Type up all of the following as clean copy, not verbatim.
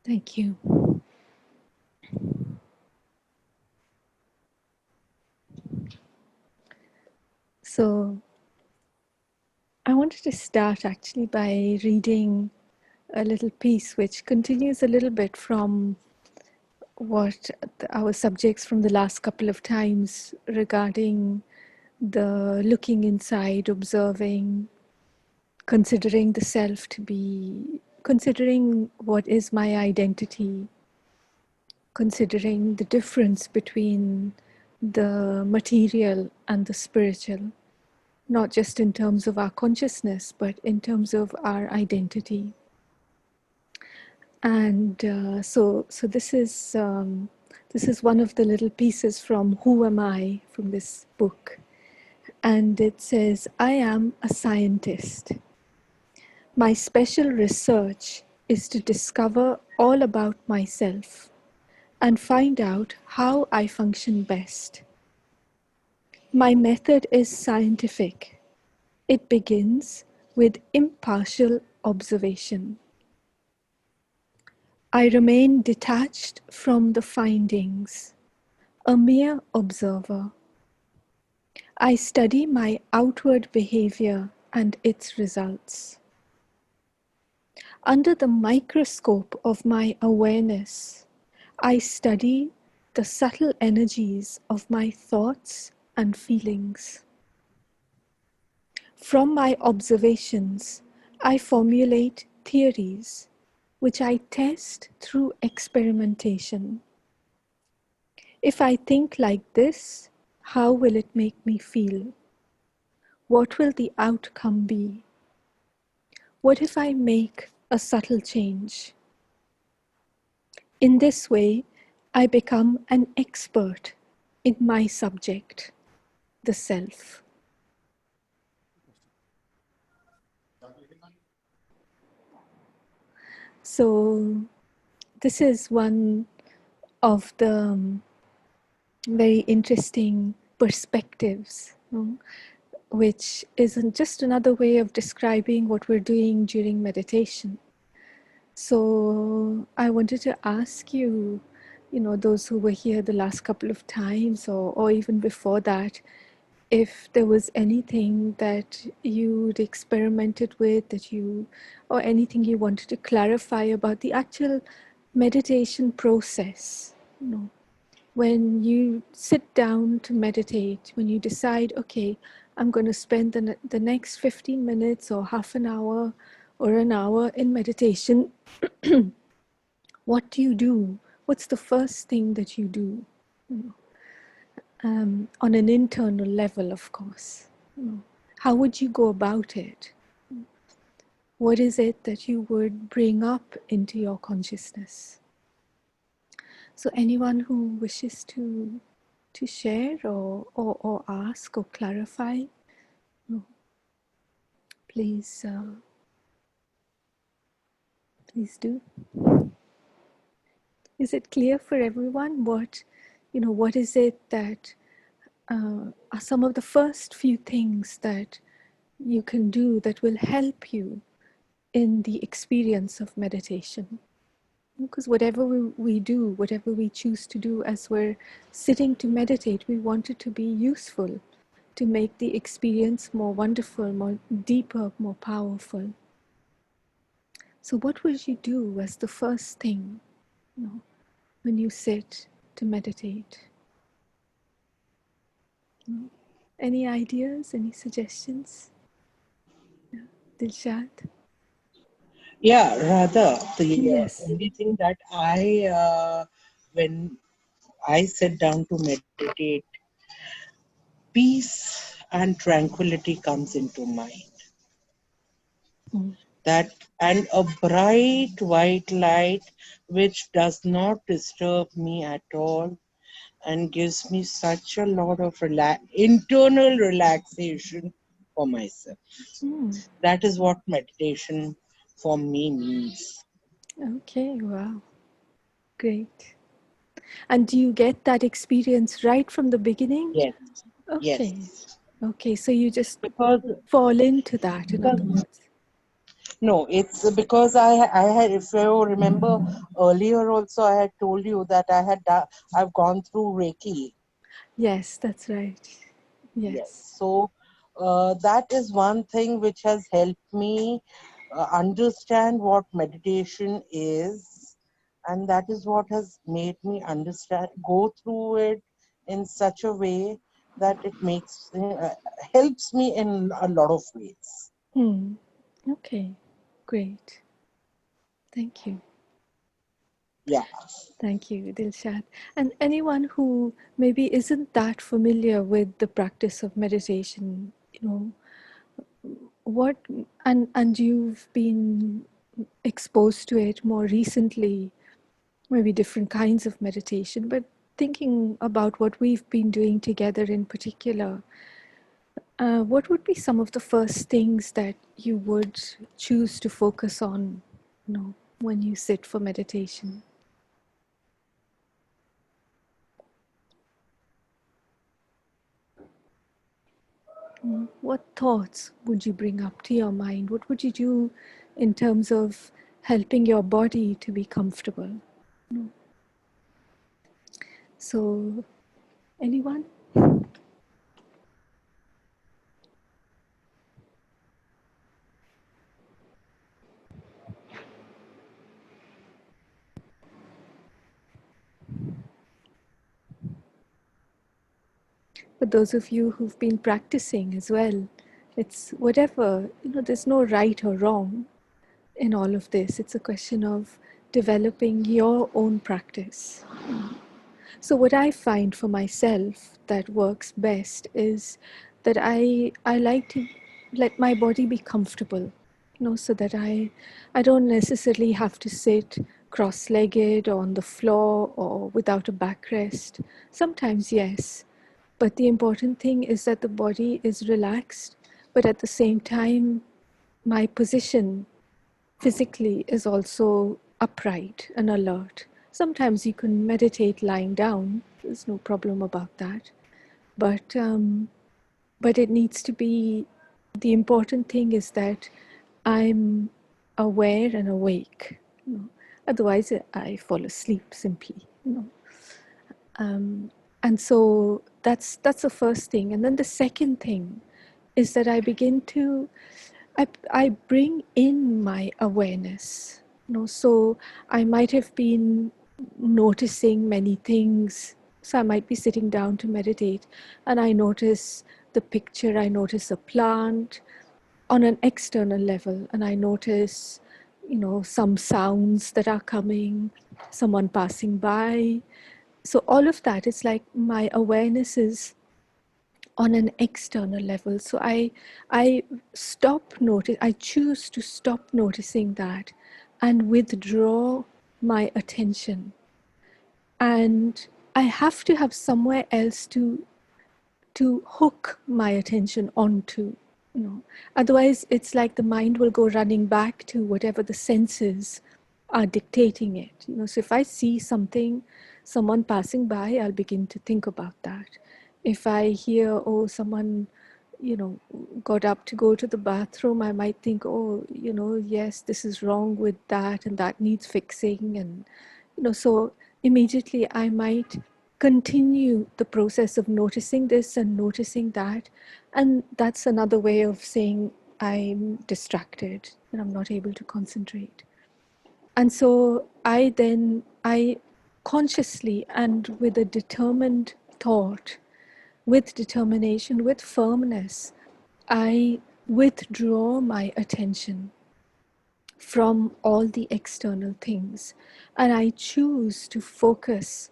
Thank you. So I wanted to start actually by reading a little piece which continues a little bit from what our subjects from the last couple of times regarding the looking inside, observing, considering the self to be, considering what is my identity, considering the difference between the material and the spiritual, not just in terms of our consciousness, but in terms of our identity. And so this is one of the little pieces from Who Am I from this book, and it says, "I am a scientist. My special research is to discover all about myself and find out how I function best. My method is scientific. It begins with impartial observation. I remain detached from the findings, a mere observer. I study my outward behavior and its results. Under the microscope of my awareness, I study the subtle energies of my thoughts and feelings. From my observations, I formulate theories which I test through experimentation. If I think like this, how will it make me feel? What will the outcome be? What if I make a subtle change? In this way, I become an expert in my subject, the self." So this is one of the very interesting perspectives, which isn't just another way of describing what we're doing during meditation. So I wanted to ask you, those who were here the last couple of times or even before that, if there was anything that you'd experimented with or anything you wanted to clarify about the actual meditation process, when you sit down to meditate, when you decide, okay, I'm going to spend the next 15 minutes or half an hour or an hour in meditation, what do you do? What's the first thing that you do? On an internal level, of course. How would you go about it? What is it that you would bring up into your consciousness? So anyone who wishes to share or ask or clarify, please please do. Is it clear for everyone what is it that are some of the first few things that you can do that will help you in the experience of meditation? Because whatever we do, whatever we choose to do as we're sitting to meditate, we want it to be useful, to make the experience more wonderful, more deeper, more powerful. So what would you do as the first thing, when you sit to meditate? Any ideas, any suggestions? Dilshad? Yeah, rather the Yes. only thing that when I sit down to meditate, peace and tranquility comes into mind. Mm. That and a bright white light which does not disturb me at all and gives me such a lot of internal relaxation for myself. Mm. That is what meditation for me means. Okay, wow. Great. And do you get that experience right from the beginning? Yes, Okay. yes. Okay, so you just Because fall into that, in because other words. No, it's because I had, if you remember earlier also, I had told you that I've gone through Reiki. Yes, that's right. Yes. Yes. So that is one thing which has helped me understand what meditation is, and that is what has made me understand, go through it in such a way that it helps me in a lot of ways. Hmm. Okay. Great. Thank you. Yeah. Thank you, Dilshad. And anyone who maybe isn't that familiar with the practice of meditation, what and you've been exposed to it more recently, maybe different kinds of meditation, but thinking about what we've been doing together in particular, what would be some of the first things that you would choose to focus on, when you sit for meditation? What thoughts would you bring up to your mind? What would you do in terms of helping your body to be comfortable? So, anyone? For those of you who've been practicing as well, it's whatever, there's no right or wrong in all of this. It's a question of developing your own practice. So what I find for myself that works best is that I like to let my body be comfortable, so that I don't necessarily have to sit cross-legged or on the floor or without a backrest. Sometimes yes, but the important thing is that the body is relaxed, but at the same time my position physically is also upright and alert. Sometimes you can meditate lying down. There's no problem about that. But it needs to be, the important thing is that I'm aware and awake. Otherwise, I fall asleep simply. Um, and so that's the first thing. And then the second thing is that I begin to I bring in my awareness. So I might have been noticing many things. So I might be sitting down to meditate and I notice the picture, I notice a plant on an external level, and I notice, some sounds that are coming, someone passing by. So all of that, it's like my awareness is on an external level. So I choose to stop noticing that and withdraw my attention. And I have to have somewhere else to hook my attention onto. you know Otherwise it's like the mind will go running back to whatever the senses are dictating it. So if I see someone passing by, I'll begin to think about that. If I hear, oh, someone you know got up to go to the bathroom, I might think, oh, yes, this is wrong with that and that needs fixing. And so immediately I might continue the process of noticing this and noticing that. And that's another way of saying I'm distracted and I'm not able to concentrate. And so I consciously and with a determined thought, with determination, with firmness, I withdraw my attention from all the external things, and I choose to focus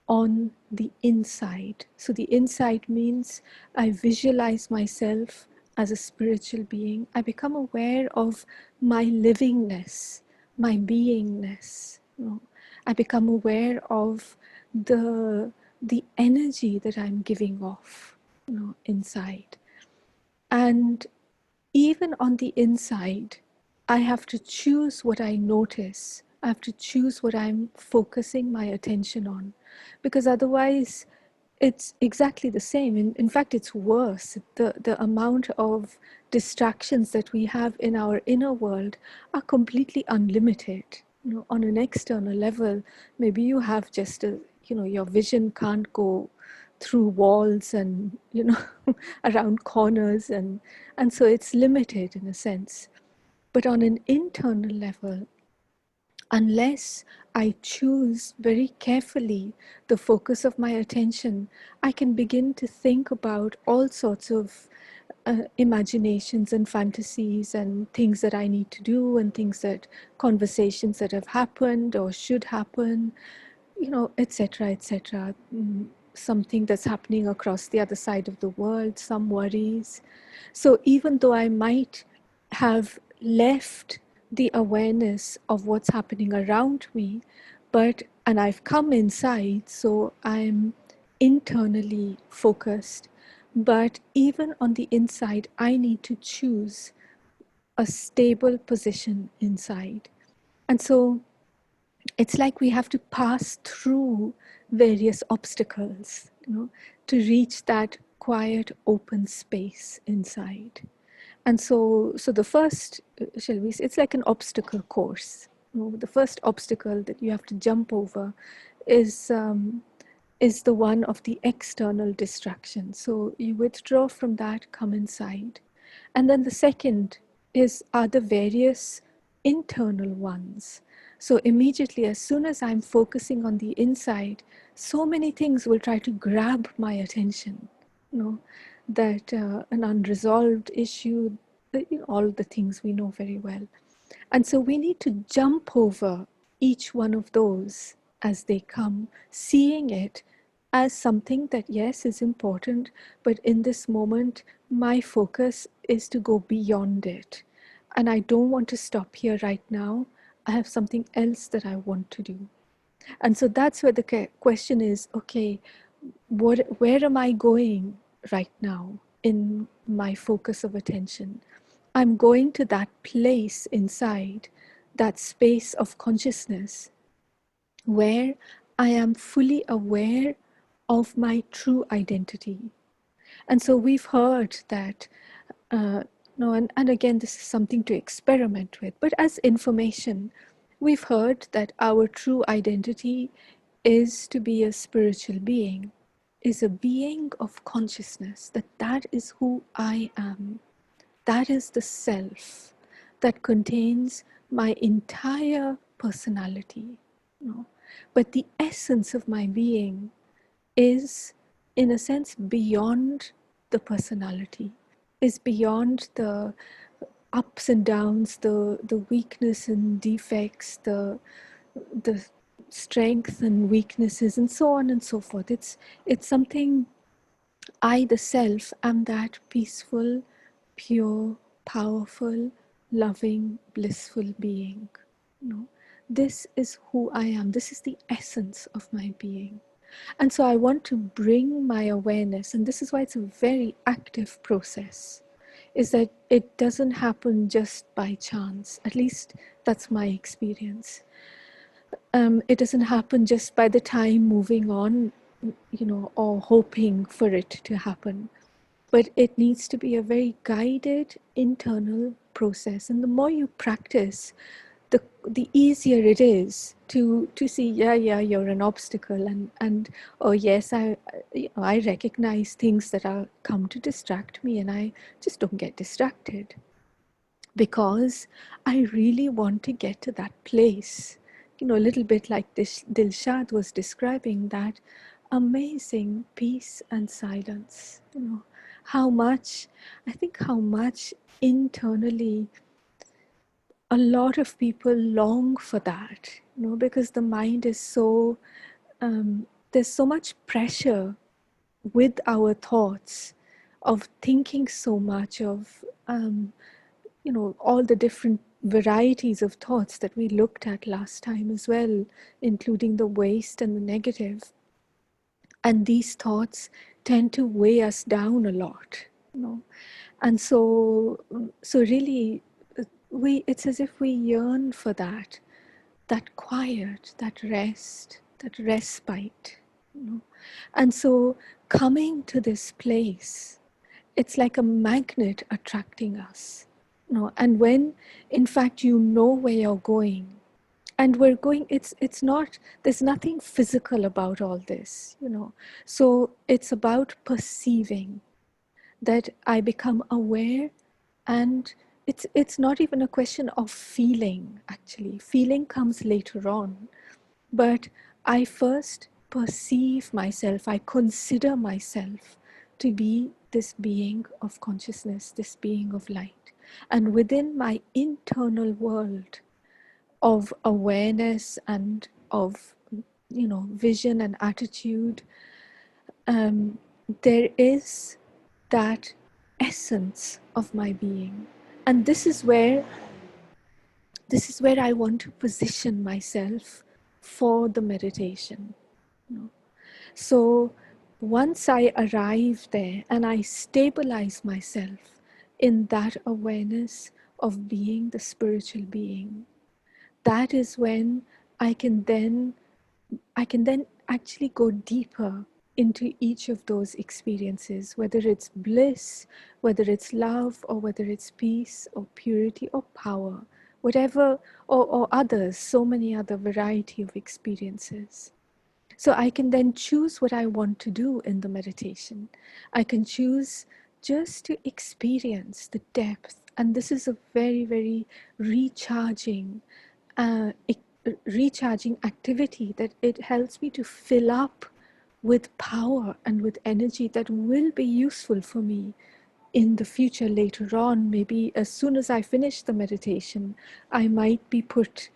on the inside. So, the inside means I visualize myself as a spiritual being. I become aware of my livingness, my beingness. I become aware of the energy that I'm giving off, inside. And even on the inside, I have to choose what I notice. I have to choose what I'm focusing my attention on. Because otherwise, It's exactly the same. In fact, it's worse. The amount of distractions that we have in our inner world are completely unlimited. You know, on an external level, maybe you have just a, you know, your vision can't go through walls and, you know, around corners, and so it's limited in a sense. But on an internal level, unless I choose very carefully the focus of my attention, I can begin to think about all sorts of imaginations and fantasies and things that I need to do, and things that, conversations that have happened or should happen, you know, etc., etc. Something that's happening across the other side of the world, some worries. So even though I might have left the awareness of what's happening around me, and I've come inside, so I'm internally focused. But even on the inside, I need to choose a stable position inside. And so it's like we have to pass through various obstacles, you know, to reach that quiet open space inside. And so the first, shall we say, it's like an obstacle course. You know, the first obstacle that you have to jump over is um, is the one of the external distraction. So you withdraw from that, come inside. And then the second are the various internal ones. So immediately, as soon as I'm focusing on the inside, so many things will try to grab my attention. You know, that an unresolved issue, you know, all the things we know very well. And so we need to jump over each one of those as they come, seeing it as something that, yes, is important, but in this moment, my focus is to go beyond it. And I don't want to stop here right now. I have something else that I want to do. And so that's where the question is, okay, where am I going right now in my focus of attention? I'm going to that place inside, that space of consciousness where I am fully aware of my true identity. And so we've heard that, no, and again, this is something to experiment with, but as information, we've heard that our true identity is to be a spiritual being, is a being of consciousness, that is who I am. That is the self that contains my entire personality. You know? But the essence of my being is, in a sense, beyond the personality, is beyond the ups and downs, the weakness and defects, the strength and weaknesses, and so on and so forth. It's something. I, the self, am that peaceful, pure, powerful, loving, blissful being. No, this is who I am. This is the essence of my being. And so I want to bring my awareness, and this is why it's a very active process, is that it doesn't happen just by chance. At least that's my experience. It doesn't happen just by the time moving on, you know, or hoping for it to happen. But it needs to be a very guided internal process. And the more you practice, the easier it is to see, yeah, you're an obstacle, and oh yes, you know, I recognize things that are come to distract me, and I just don't get distracted because I really want to get to that place. You know, a little bit like this Dilshad was describing, that amazing peace and silence. You know, I think how much internally a lot of people long for that, you know, because the mind is so, there's so much pressure with our thoughts of thinking so much of, you know, all the different varieties of thoughts that we looked at last time as well, including the waste and the negative. And these thoughts tend to weigh us down a lot, you know. And so really, it's as if we yearn for that quiet, that rest, that respite. you know. And so coming to this place, it's like a magnet attracting us, you know. And when in fact you know where you're going, and we're going, it's not, there's nothing physical about all this, you know. So it's about perceiving, that I become aware. And it's not even a question of feeling. Actually, feeling comes later on, but I first perceive myself, I consider myself to be this being of consciousness, this being of light. And within my internal world of awareness and of, you know, vision and attitude, um, there is that essence of my being. And this is where I want to position myself for the meditation, you know. So once I arrive there and I stabilize myself in that awareness of being the spiritual being, that is when I can then I can then actually go deeper into each of those experiences, whether it's bliss, whether it's love, or whether it's peace or purity or power, whatever, or others, so many other variety of experiences. So I can then choose what I want to do in the meditation. I can choose just to experience the depth. And this is a very, very recharging, uh, recharging activity, that it helps me to fill up with power and with energy that will be useful for me in the future later on. Maybe as soon as I finish the meditation, I might be put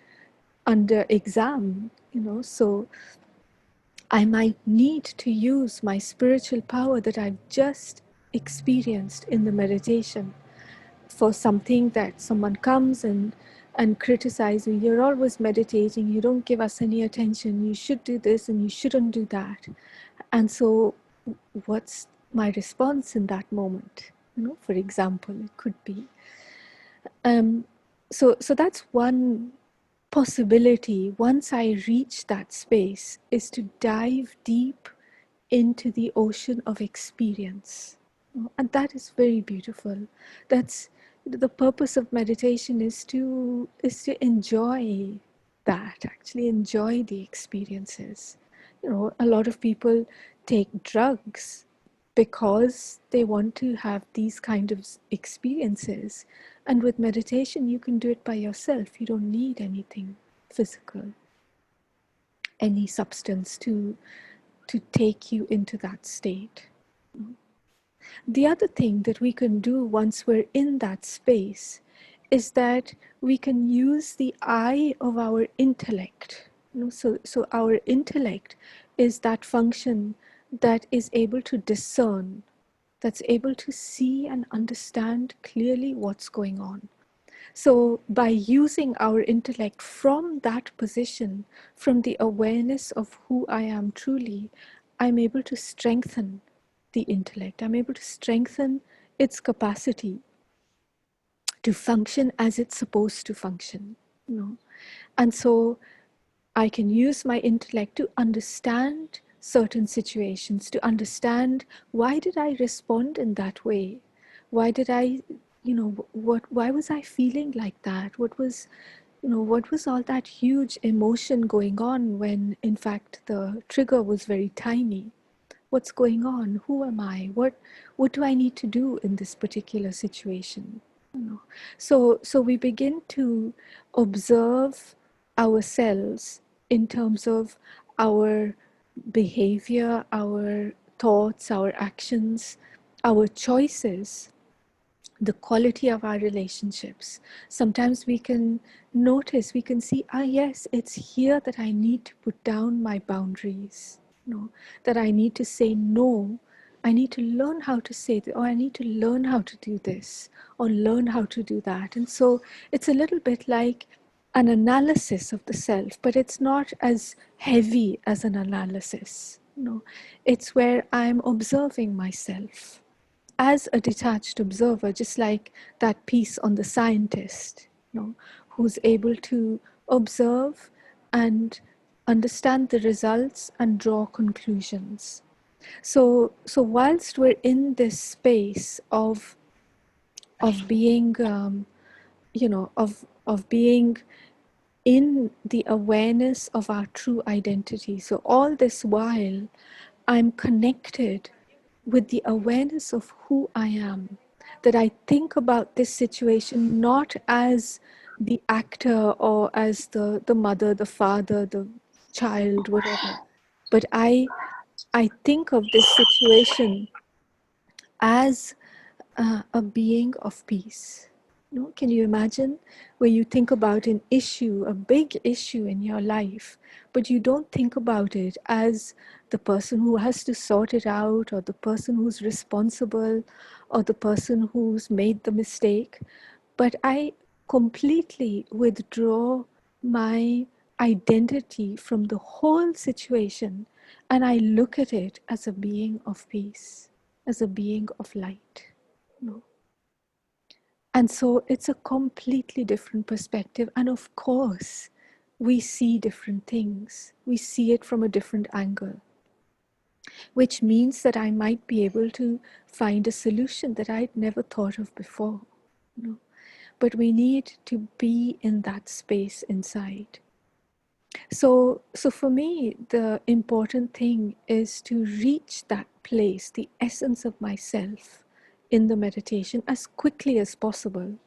under exam, you know. So I might need to use my spiritual power that I've just experienced in the meditation for something, that someone comes and criticize me. You're always meditating, you don't give us any attention, you should do this and you shouldn't do that. And so what's my response in that moment? You know, for example, it could be. So that's one possibility. Once I reach that space, is to dive deep into the ocean of experience. And that is very beautiful. That's the purpose of meditation, is to enjoy that, actually enjoy the experiences. You know, a lot of people take drugs because they want to have these kind of experiences. And with meditation, you can do it by yourself. You don't need anything physical, any substance to take you into that state. The other thing that we can do once we're in that space is that we can use the eye of our intellect. You know, so our intellect is that function that is able to discern, that's able to see and understand clearly what's going on. So, by using our intellect from that position, from the awareness of who I am truly, I'm able to strengthen the intellect. I'm able to strengthen its capacity to function as it's supposed to function. You know? And so I can use my intellect to understand certain situations, to understand, why did I respond in that way? Why did I, you know, why was I feeling like that? What was, you know, what was all that huge emotion going on when in fact the trigger was very tiny? What's going on? Who am I? What do I need to do in this particular situation? You know? So we begin to observe ourselves in terms of our behavior, our thoughts, our actions, our choices, the quality of our relationships. Sometimes we can notice, we can see, yes, it's here that I need to put down my boundaries, you know, that I need to say no. I need to learn how to say that, or I need to learn how to do this, or learn how to do that. And so it's a little bit like an analysis of the self, but it's not as heavy as an analysis. You know, it's where I'm observing myself as a detached observer, just like that piece on the scientist, you know, who's able to observe and understand the results, and draw conclusions. So whilst we're in this space of being, of being in the awareness of our true identity. So all this while, I'm connected with the awareness of who I am. That I think about this situation not as the actor or as the mother, the father, the child, whatever, but I think of this situation as a being of peace. You know, can you imagine where you think about an issue, a big issue in your life, but you don't think about it as the person who has to sort it out, or the person who's responsible, or the person who's made the mistake, but I completely withdraw my identity from the whole situation, and I look at it as a being of peace, as a being of light. No. And so it's a completely different perspective. And of course, we see different things. We see it from a different angle, which means that I might be able to find a solution that I'd never thought of before. You know? But we need to be in that space inside. So for me, the important thing is to reach that place, the essence of myself in the meditation as quickly as possible,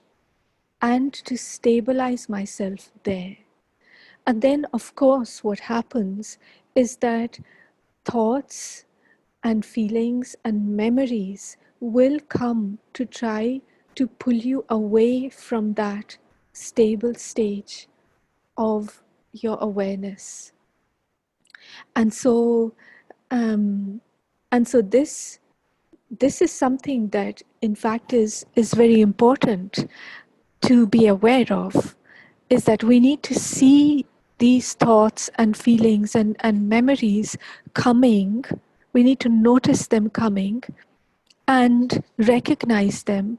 and to stabilize myself there. And then, of course, what happens is that thoughts and feelings and memories will come to try to pull you away from that stable stage of your awareness. And so, um, and so this is something that, in fact, is very important to be aware of, is that we need to see these thoughts and feelings and memories coming. We need to notice them coming and recognize them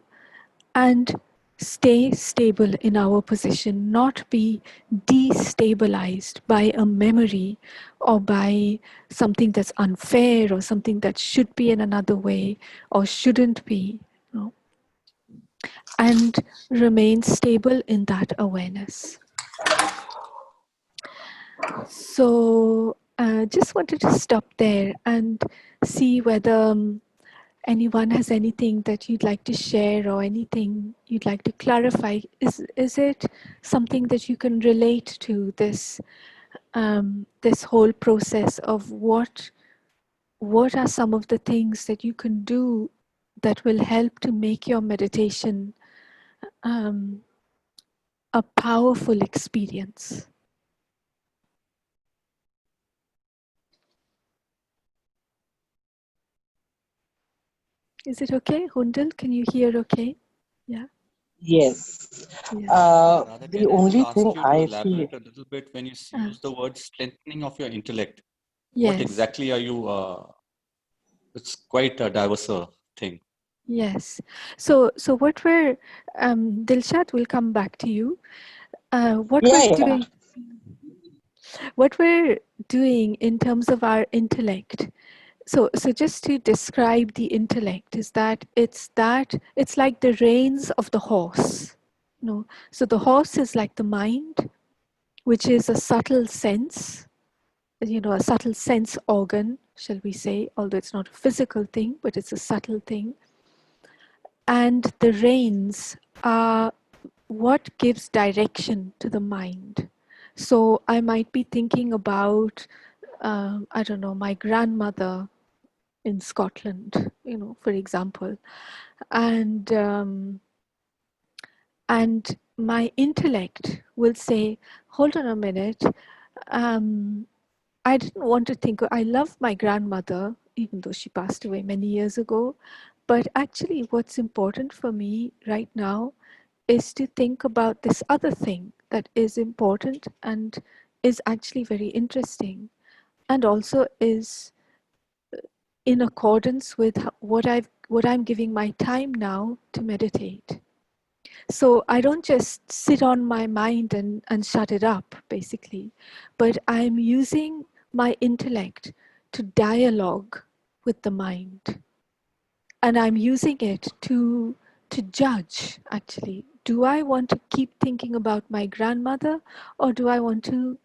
and stay stable in our position, not be destabilized by a memory or by something that's unfair or something that should be in another way or shouldn't be, you know, and remain stable in that awareness. So just wanted to stop there and see whether anyone has anything that you'd like to share or anything you'd like to clarify. Is it something that you can relate to, this whole process of what are some of the things that you can do that will help to make your meditation um, a powerful experience? Is it okay, Hundal? Can you hear okay? Yeah, Yes. yeah. Radha, The can I just only ask thing you to I feel, elaborate a little bit when you Uh, use the word strengthening of your intellect? What yes, exactly are you? It's quite a diverse thing. yes. So what we're Dilshat will come back to you. What we're yeah, yeah. doing, what we're doing in terms of our intellect. So just to describe the intellect is that it's like the reins of the horse. No, so the horse is like the mind, which is a subtle sense, a subtle sense organ, shall we say, although it's not a physical thing, but it's a subtle thing. And the reins are what gives direction to the mind. So I might be thinking about, I don't know, my grandmother in Scotland, for example, and and my intellect will say, hold on a minute, um, I didn't want to think. I love my grandmother, even though she passed away many years ago. But actually, what's important for me right now is to think about this other thing that is important and is actually very interesting, and also is in accordance with what I'm giving my time now to meditate. So I don't just sit on my mind and shut it up, basically, but I'm using my intellect to dialogue with the mind. And I'm using it to judge, actually. Do I want to keep thinking about my grandmother, or do I want to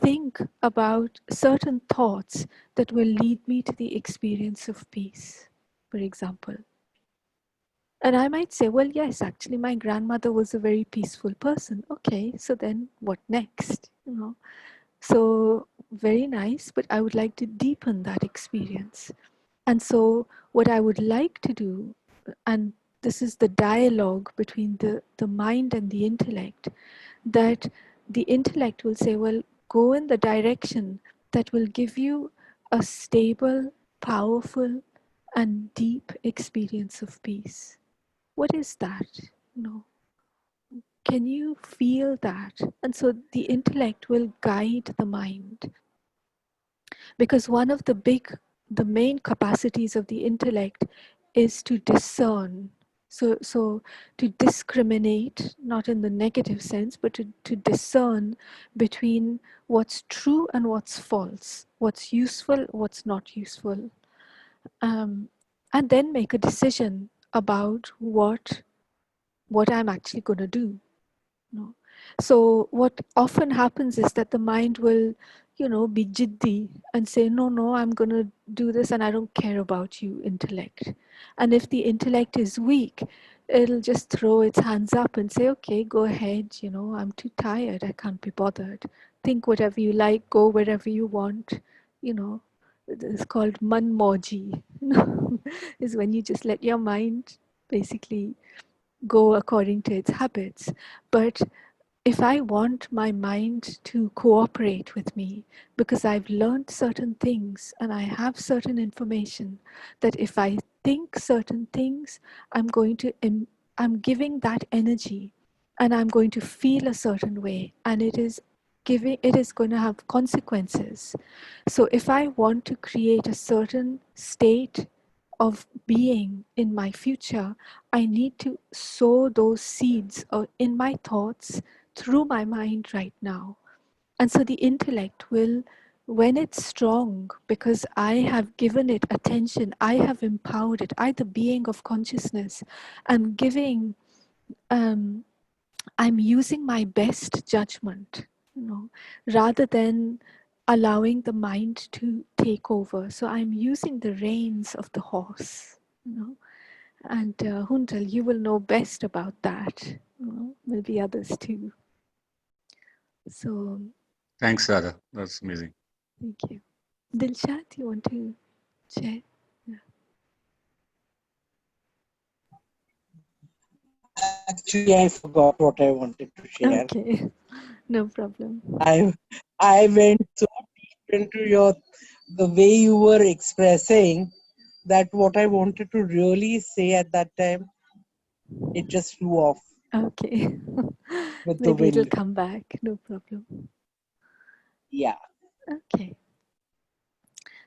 think about certain thoughts that will lead me to the experience of peace, for example? And I might say, well, yes, actually, my grandmother was a very peaceful person. Okay, so then what next? You know, so very nice, but I would like to deepen that experience. And so, what I would like to do, and this is the dialogue between the mind and the intellect, that the intellect will say, well, go in the direction that will give you a stable, powerful, and deep experience of peace. What is that? No. Can you feel that? And so the intellect will guide the mind, because one of the main capacities of the intellect is to discern. So to discriminate, not in the negative sense, but to discern between what's true and what's false, what's useful, what's not useful, um, and then make a decision about what I'm actually going to do. No. So what often happens is that the mind will, be jiddi and say, no, no, I'm going to do this and I don't care about you, intellect. And if the intellect is weak, it'll just throw its hands up and say, okay, go ahead, I'm too tired, I can't be bothered. Think whatever you like, go wherever you want, you know. It's called manmoji, is when you just let your mind basically go according to its habits. But if I want my mind to cooperate with me, because I've learned certain things and I have certain information, that if I think certain things, I'm going to, I'm giving that energy and I'm going to feel a certain way, and it is going to have consequences. So if I want to create a certain state of being in my future, I need to sow those seeds in my thoughts through my mind right now. And so the intellect will, when it's strong, because I have given it attention, I have empowered it, I, the being of consciousness, am giving, um, I'm using my best judgment, rather than allowing the mind to take over. So I'm using the reins of the horse, and Huntal, you will know best about that. Maybe others too. So Thanks, Radha. That's amazing. thank you. Dilshad, you want to share? Yeah. Actually, I forgot what I wanted to share. Okay, no problem. I went so deep into the way you were expressing that what I wanted to really say at that time, it just flew off Okay, with the maybe it'll wind. come back. No problem. Yeah. Okay.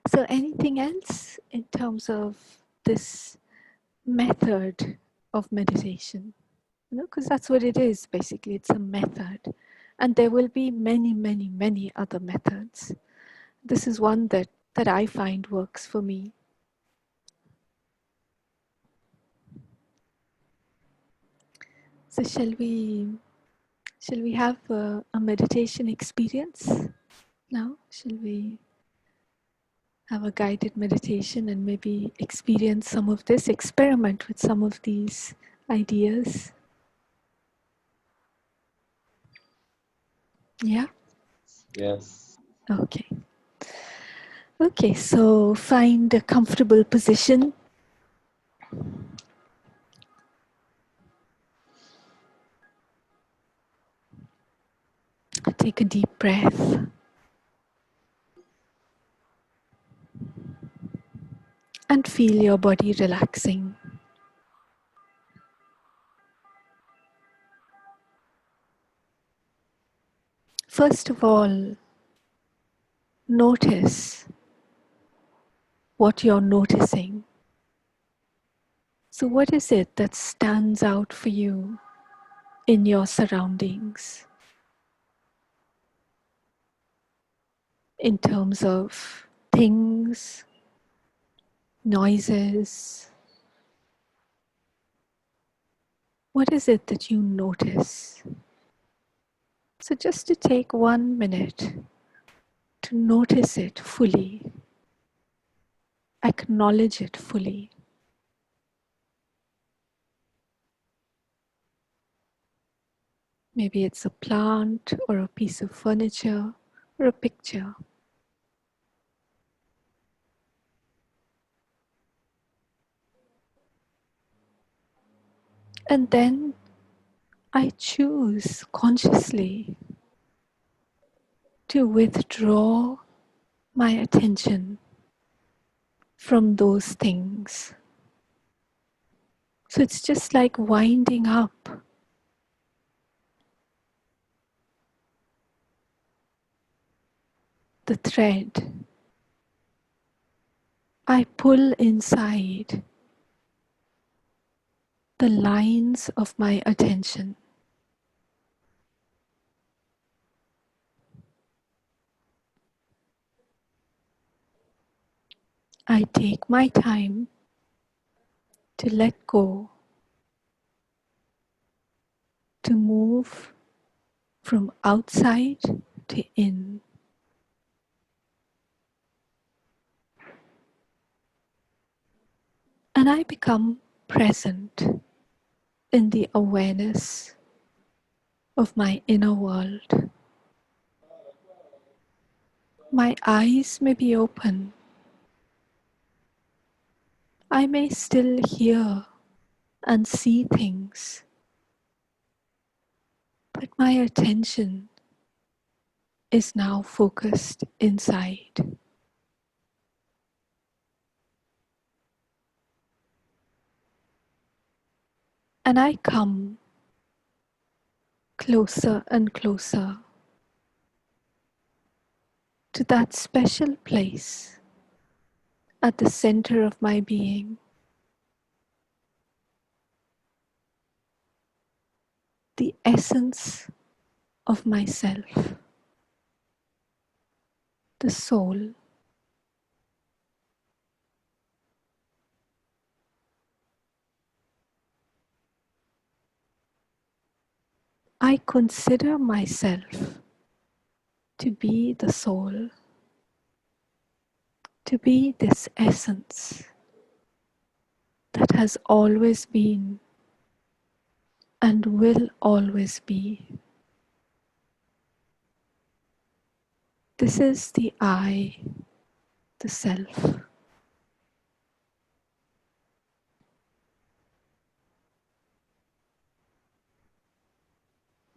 So anything else in terms of this method of meditation? Because that's what it is basically. It's a method, and there will be many, many, many other methods. This is one that I find works for me. So shall we have a meditation experience now? Shall we have a guided meditation and maybe experience some of this, experiment with some of these ideas? Yeah? Yes. Okay. Okay, so find a comfortable position. Take a deep breath. And feel your body relaxing. First of all, notice what you're noticing. So, what is it that stands out for you? in your surroundings in terms of things, noises. What is it that you notice? So just to take 1 minute to notice it fully, acknowledge it fully. Maybe it's a plant or a piece of furniture or a picture. And then I choose consciously to withdraw my attention from those things. So it's just like winding up the thread. I pull inside the lines of my attention. I take my time to let go, to move from outside to in. And I become present in the awareness of my inner world. My eyes may be open. I may still hear and see things, but my attention is now focused inside. And I come closer and closer to that special place at the center of my being, the essence of myself, the soul. I consider myself to be the soul, to be this essence that has always been and will always be. This is the I, the self.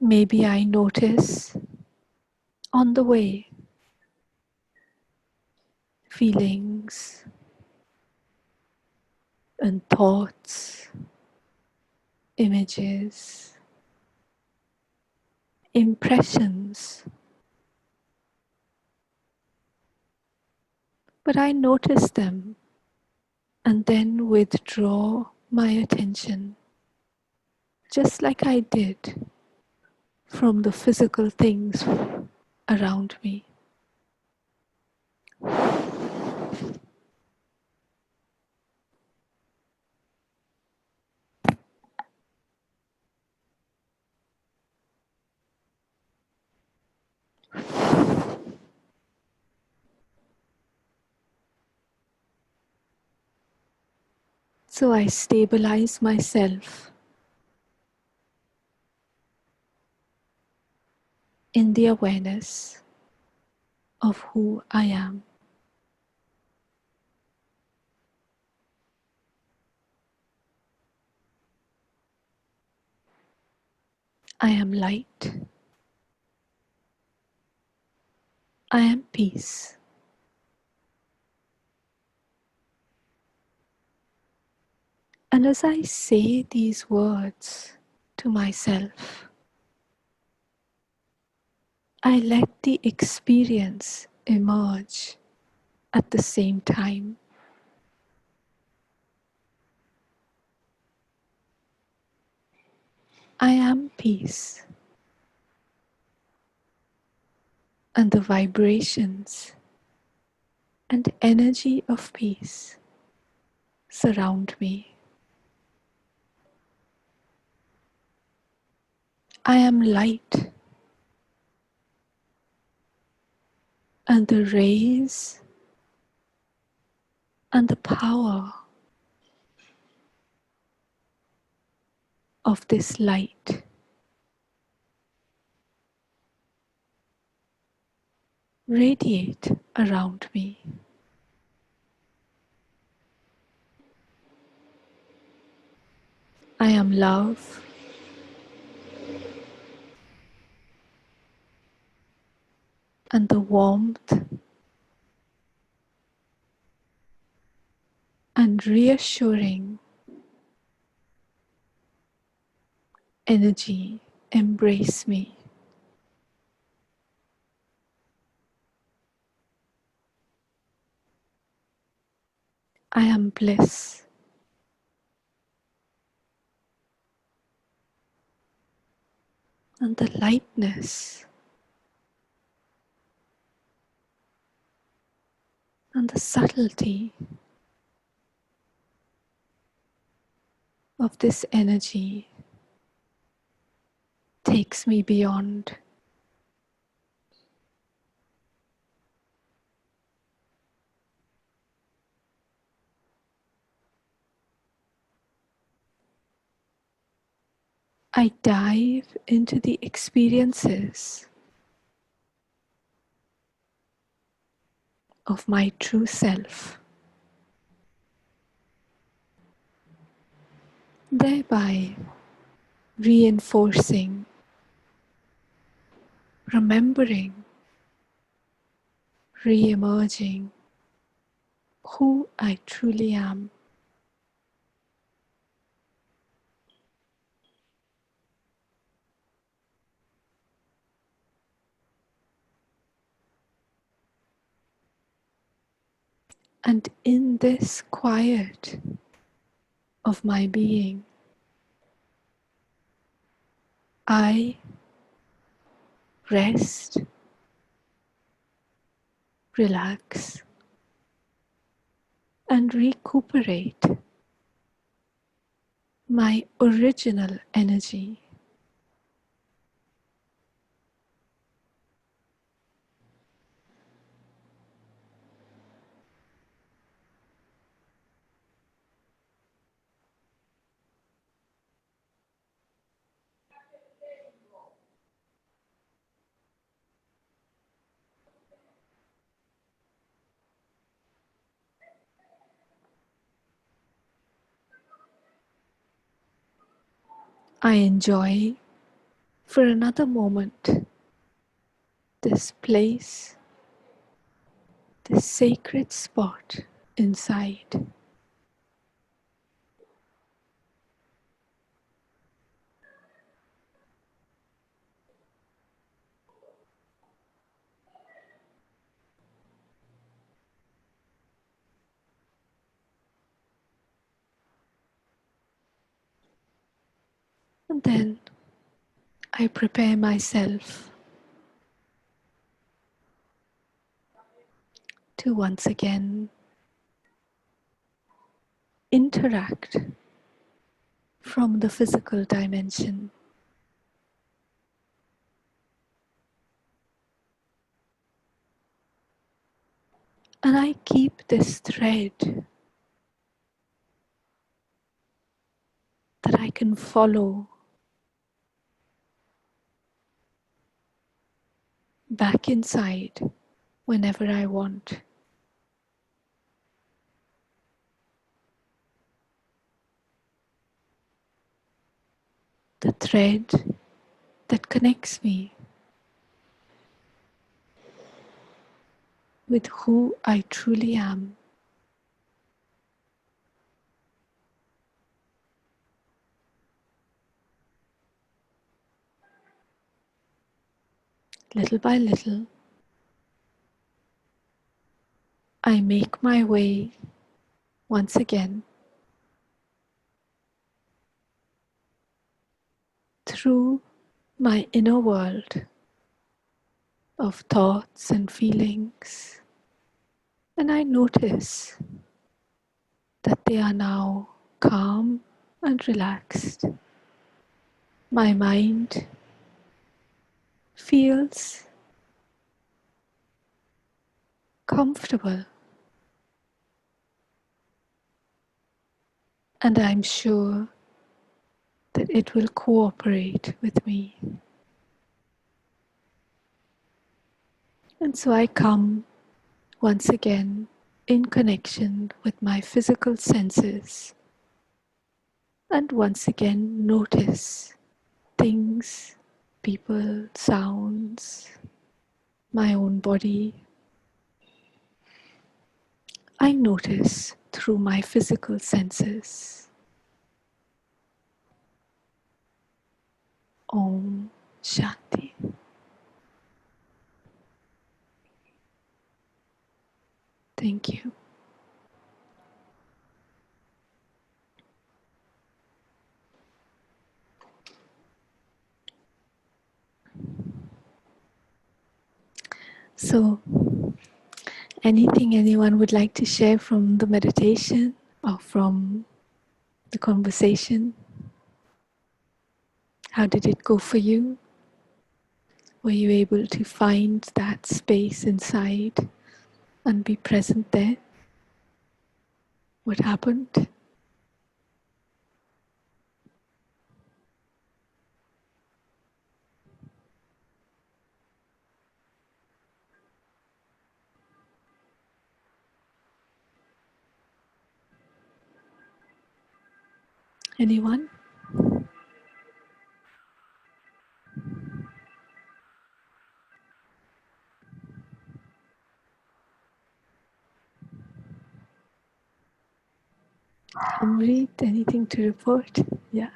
Maybe I notice on the way feelings and thoughts, images, impressions. But I notice them and then withdraw my attention, just like I did from the physical things around me. So I stabilize myself in the awareness of who I am. I am light. I am peace. And as I say these words to myself, I let the experience emerge at the same time. I am peace, and the vibrations and energy of peace surround me. I am light, and the rays and the power of this light radiate around me. I am love, and the warmth and reassuring energy embrace me. I am bliss, and the lightness and the subtlety of this energy takes me beyond. I dive into the experiences of my true self, thereby reinforcing, remembering, re-emerging who I truly am. And in this quiet of my being, I rest, relax, and recuperate my original energy. I enjoy for another moment this place, this sacred spot inside. And then I prepare myself to once again interact from the physical dimension. And I keep this thread that I can follow back inside whenever I want. The thread that connects me with who I truly am. Little by little, I make my way once again through my inner world of thoughts and feelings, and I notice that they are now calm and relaxed. My mind feels comfortable, and I'm sure that it will cooperate with me. And so I come once again in connection with my physical senses, and once again notice things, people, sounds, my own body. I notice through my physical senses. Om Shanti. Thank you. So, anything anyone would like to share from the meditation or from the conversation? How did it go for you? Were you able to find that space inside and be present there? What happened? Anyone? Amrit, anything to report? Yeah.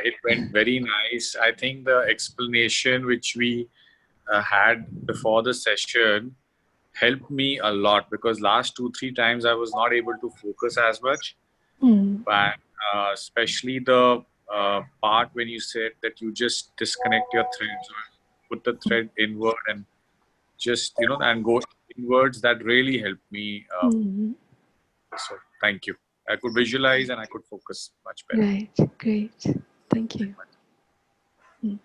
It went very nice. I think the explanation which we had before the session helped me a lot, because last 2-3 times I was not able to focus as much. Mm. But especially the part when you said that you just disconnect your threads or put the thread inward and just and go inwards, that really helped me. Mm. So thank you. I could visualize and I could focus much better. Right, great. Thank you. Mm.